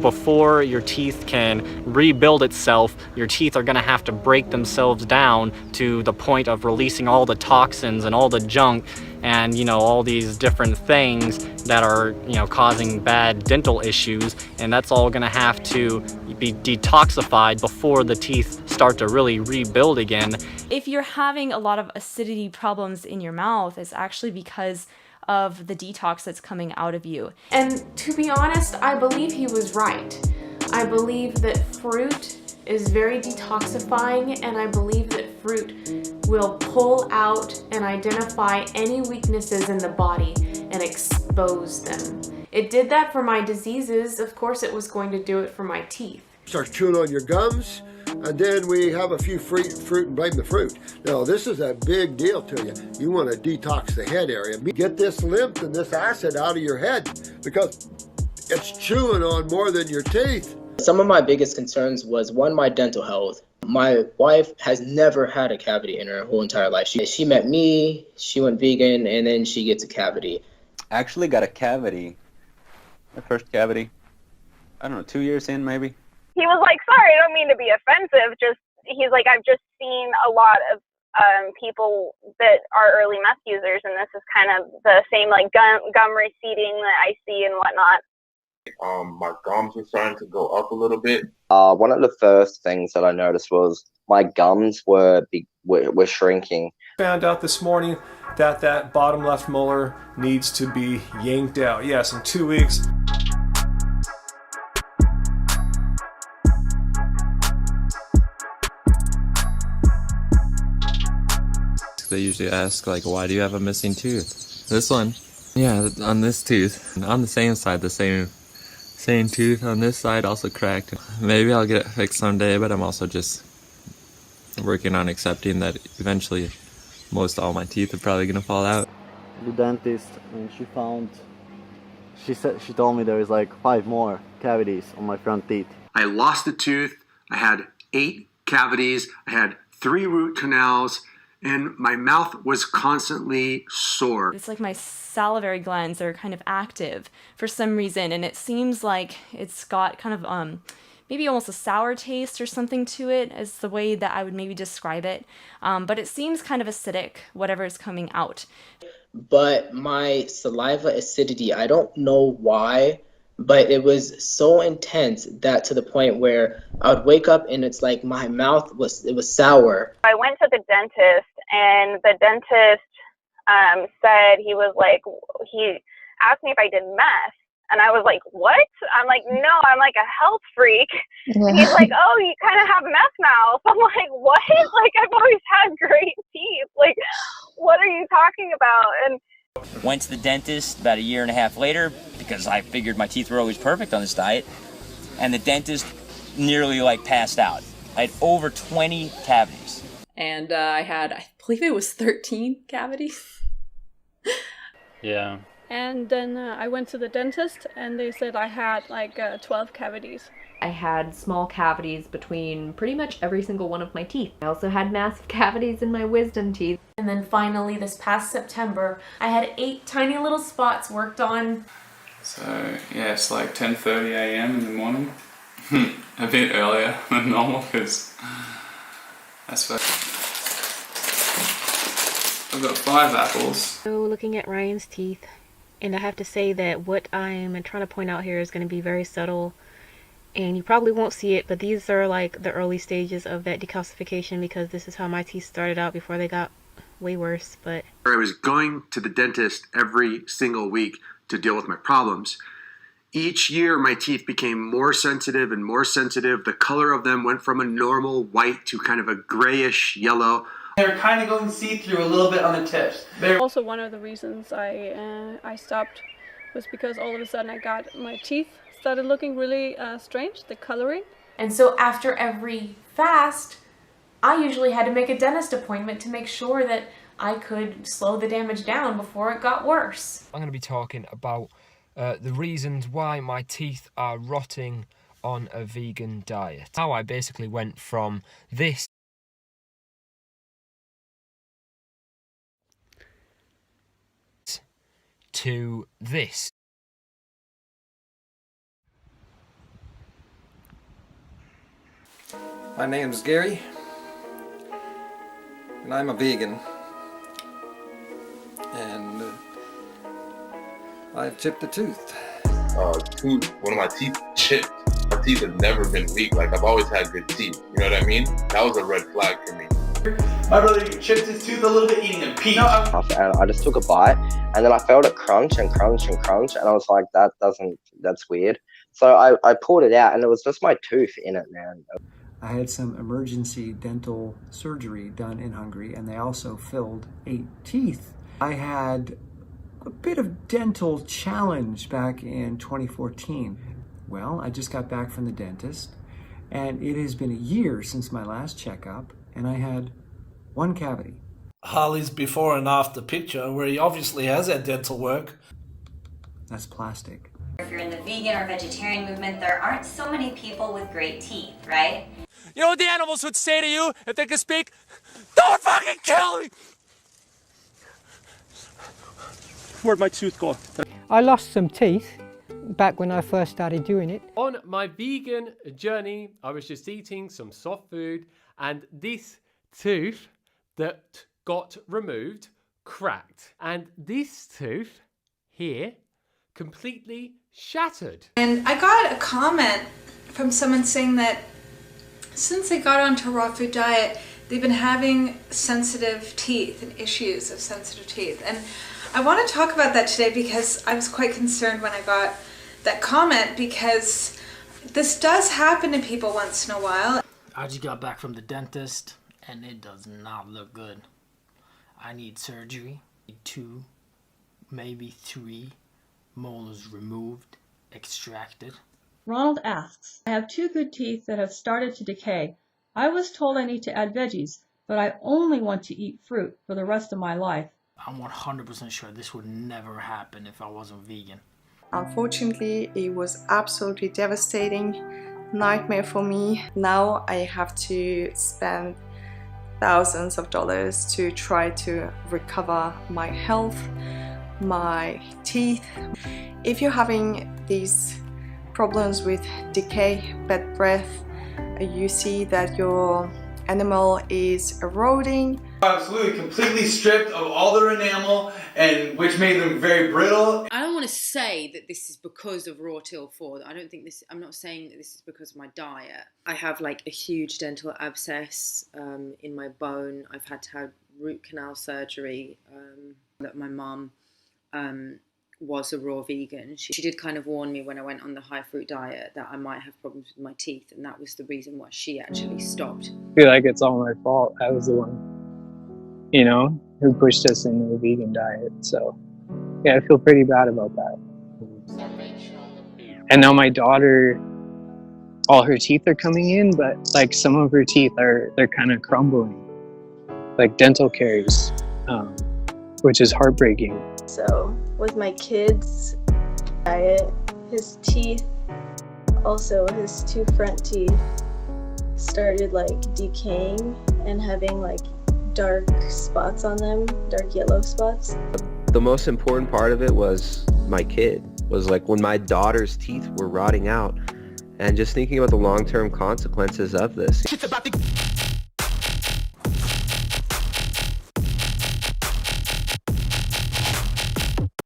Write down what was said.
before your teeth can rebuild itself, your teeth are going to have to break themselves down to the point of releasing all the toxins and all the junk and, you know, all these different things that are, you know, causing bad dental issues. And that's all going to have to be detoxified before the teeth start to really rebuild again. If you're having a lot of acidity problems in your mouth, it's actually because of the detox that's coming out of you. And to be honest, I believe he was right. I believe that fruit is very detoxifying, and I believe that fruit will pull out and identify any weaknesses in the body and expose them. It did that for my diseases. Of course, it was going to do it for my teeth. Start chewing on your gums, and then we have a few fruit and blame the fruit. Now, this is a big deal to you. You want to detox the head area. Get this lymph and this acid out of your head because it's chewing on more than your teeth. Some of my biggest concerns was, one, my dental health. My wife has never had a cavity in her whole entire life. She met me, she went vegan, and then she gets a cavity. I actually got a cavity, my first cavity, I don't know, 2 years in maybe. He was like, sorry, I don't mean to be offensive. He's like, I've just seen a lot of people that are early meth users, and this is kind of the same like gum receding that I see and whatnot. My gums were starting to go up a little bit. One of the first things that I noticed was my gums were shrinking. Found out this morning that that bottom left molar needs to be yanked out. Yes, in 2 weeks. They usually ask, like, why do you have a missing tooth? This one. Yeah, on this tooth. On the same side, the same tooth on this side also cracked. Maybe I'll get it fixed someday, but I'm also just working on accepting that eventually most all my teeth are probably gonna fall out. The dentist, and she told me there is like 5 more cavities on my front teeth. I lost a tooth, I had 8 cavities, I had 3 root canals, and my mouth was constantly sore. It's like my salivary glands are kind of active for some reason, and it seems like it's got kind of maybe almost a sour taste or something to it, is the way that I would maybe describe it. But it seems kind of acidic, whatever is coming out. But my saliva acidity, I don't know why, but it was so intense that to the point where I would wake up and it's like my mouth was sour. I went to the dentist, and the dentist said, he was like, he asked me if I did meth, and I was like, what? I'm like, no, I'm like a health freak. And he's like, oh, you kind of have meth mouth. I'm like, what? Like, I've always had great teeth. Like, what are you talking about? And went to the dentist about 1.5 years later because I figured my teeth were always perfect on this diet, and the dentist nearly like passed out. I had over 20 cavities. And I believe it was 13 cavities. Yeah. And then I went to the dentist, and they said I had like 12 cavities. I had small cavities between pretty much every single one of my teeth. I also had massive cavities in my wisdom teeth. And then finally, this past September, I had 8 tiny little spots worked on. So yeah, it's like 10:30 a.m. in the morning. A bit earlier than normal because that's what I've got 5 apples. So looking at Ryan's teeth, and I have to say that what I'm trying to point out here is going to be very subtle, and you probably won't see it, but these are like the early stages of that decalcification, because this is how my teeth started out before they got way worse. But I was going to the dentist every single week to deal with my problems. Each year my teeth became more sensitive and more sensitive. The color of them went from a normal white to kind of a grayish yellow. They're kind of going see-through a little bit on the tips. Also, one of the reasons I stopped was because all of a sudden I got my teeth started looking really strange, the coloring. And so after every fast, I usually had to make a dentist appointment to make sure that I could slow the damage down before it got worse. I'm going to be talking about the reasons why my teeth are rotting on a vegan diet. How I basically went from this to this. My name's Gary, and I'm a vegan. And I've chipped a tooth. One of my teeth chipped. My teeth have never been weak. Like, I've always had good teeth. You know what I mean? That was a red flag for me. My brother chipped his tooth a little bit eating a peach. And I just took a bite, and then I felt it crunch and crunch and crunch, and I was like, that's weird. So I pulled it out, and it was just my tooth in it, man. I had some emergency dental surgery done in Hungary, and they also filled 8 teeth. I had a bit of dental challenge back in 2014. Well, I just got back from the dentist, and it has been a year since my last checkup, and I had 1 cavity. Harley's before and after picture, where he obviously has had dental work. That's plastic. If you're in the vegan or vegetarian movement, there aren't so many people with great teeth, right? You know what the animals would say to you if they could speak? Don't fucking kill me! Where'd my tooth go? I lost some teeth back when I first started doing it. On my vegan journey, I was just eating some soft food, and this tooth that got removed cracked. And this tooth here completely shattered. And I got a comment from someone saying that since they got onto a raw food diet, they've been having sensitive teeth and issues of sensitive teeth. And I want to talk about that today because I was quite concerned when I got that comment, because this does happen to people once in a while. I just got back from the dentist and it does not look good. I need surgery. 2, maybe 3 molars removed, extracted. Ronald asks, I have 2 good teeth that have started to decay. I was told I need to add veggies, but I only want to eat fruit for the rest of my life. I'm 100% sure this would never happen if I wasn't vegan. Unfortunately, it was absolutely devastating nightmare for me. Now I have to spend thousands of dollars to try to recover my health, my teeth. If you're having these problems with decay, bad breath, you see that your animal is eroding. Absolutely, completely stripped of all their enamel, and which made them very brittle. I don't want to say that this is because of raw till 4. I'm not saying that this is because of my diet. I have like a huge dental abscess in my bone. I've had to have root canal surgery. That my mum was a raw vegan. She did kind of warn me when I went on the high fruit diet that I might have problems with my teeth, and that was the reason why she actually stopped. I feel like it's all my fault. I was the one, you know, who pushed us into the vegan diet. So yeah, I feel pretty bad about that. And now my daughter, all her teeth are coming in, but like some of her teeth they're kind of crumbling, like dental caries, which is heartbreaking. So with my kid's diet, his teeth, also his 2 front teeth, started like decaying and having like dark spots on them, dark yellow spots. The most important part of it was my kid, was like when my daughter's teeth were rotting out, and just thinking about the long-term consequences of this.